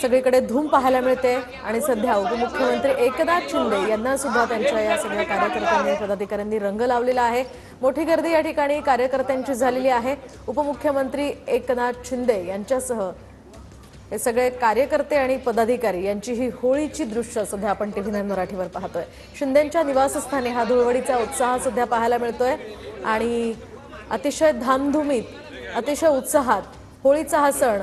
सगळीकडे धूम पाहायला मिळते आणि सध्या उपमुख्यमंत्री एकनाथ शिंदे यांना सुद्धा त्यांच्या या सगळ्या कार्यकर्त्यांनी पदाधिकाऱ्यांनी रंग लावलेला आहे। मोठी गर्दी या ठिकाणी कार्यकर्त्यांची झालेली आहे। उपमुख्यमंत्री एकनाथ शिंदे यांच्यासह हे सगळे कार्यकर्ते आणि पदाधिकारी यांची ही होळीची दृश्य सध्या आपण TV9 मराठीवर पाहतोय। शिंदेंच्या निवासस्थानी हा धुळवडीचा उत्साह सध्या पाहायला मिळतोय आणि अतिशय धामधुमीत अतिशय उत्साहात होळीचा हा सण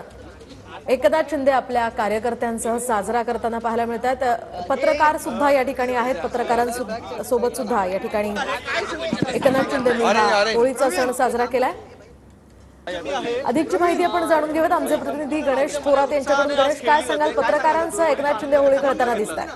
एकनाथ शिंदे आपल्या कार्यकर्त्यांसह साजरा करताना पाहायला मिळतात। पत्रकार सुद्धा या ठिकाणी आहेत। पत्रकारांसोबत सुद्धा या ठिकाणी एकनाथ शिंदेंनी होळीचा सण साजरा केलाय। अधिकची माहिती आपण जाणून घेऊयात आमचे प्रतिनिधी गणेश थोरात यांच्याकडून। गणेश, काय सांगाल, पत्रकारांसह एकनाथ शिंदे होळी खेळताना दिसतात?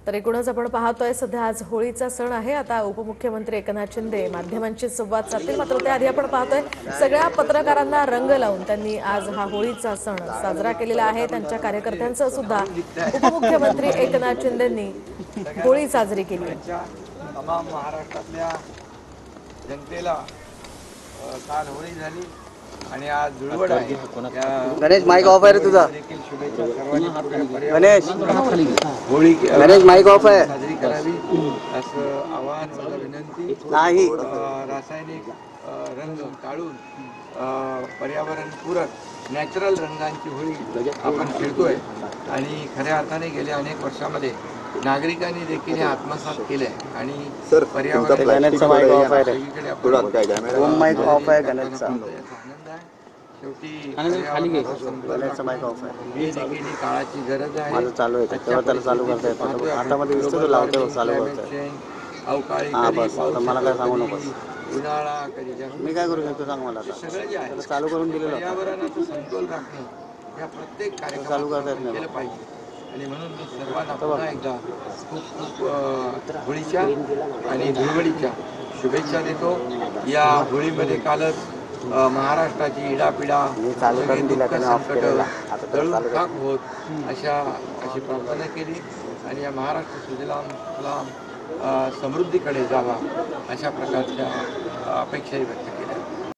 तर एकूणच आपण पाहतोय सध्या आज होळीचा सण आहे। आता उपमुख्यमंत्री एकनाथ शिंदे माध्यमांशी संवाद साधतील, मात्र त्याआधी आपण पाहतोय सगळ्या पत्रकारांना रंग लावून त्यांनी आज हा होळीचा सण साजरा केलेला आहे। त्यांच्या कार्यकर्त्यांसह सुद्धा उपमुख्यमंत्री एकनाथ शिंदेंनी होळी साजरी केली। तमाम महाराष्ट्रातल्या जनतेला काल होळी झाली आणि आज धुळवड आहे। गणेश माइक ऑफ आहे रे तुझा। गणेश गणेश माइक ऑफ आहे। साजरी करावी असं आवाहन व विनंती नाही। रासायनिक रंग टाळून पर्यावरणपूरक नॅचरल रंगांची होळी आपण खेळतोय आणि खऱ्या अर्थाने गेल्या अनेक वर्षामध्ये नागरिकांनी देखील हे आत्मसात केले आणि गणेशचा माइक ऑफ आहे रे। माइक ऑफ आहे गणेशचा। शेवटी गणेशचा माइक ऑफ आहे। ही काळाची गरज आहे। माझं चालू आहे तेव्हा त्याला चालू करता येतं। हातामध्ये दिसतो तो लावतो चालू करतोय। अवकाळी हां बस, आता मला काय सांगू नकोस। उन्हाळा कधी जास्त मी काय करू शकतो सांग मला आता। सगळं जे आहे त्याला चालू करून दिलेलं होतं। पर्यावरणाचं समतोल राखणं या प्रत्येक चालू कार्यक्रमात करता येत केलं नाही। पाहिजे आणि म्हणून मी सर्वांना पुन्हा एकदा खूप होळीच्या आणि धुळवडीच्या शुभेच्छा देतो। या होळीमध्ये कालच महाराष्ट्राची इडापिडा तळून खाक होत अशी प्रार्थना केली आणि या महाराष्ट्र सुजलाम सुफलाम समृद्धीकडे जावा अशा प्रकारच्या अपेक्षाही व्यक्त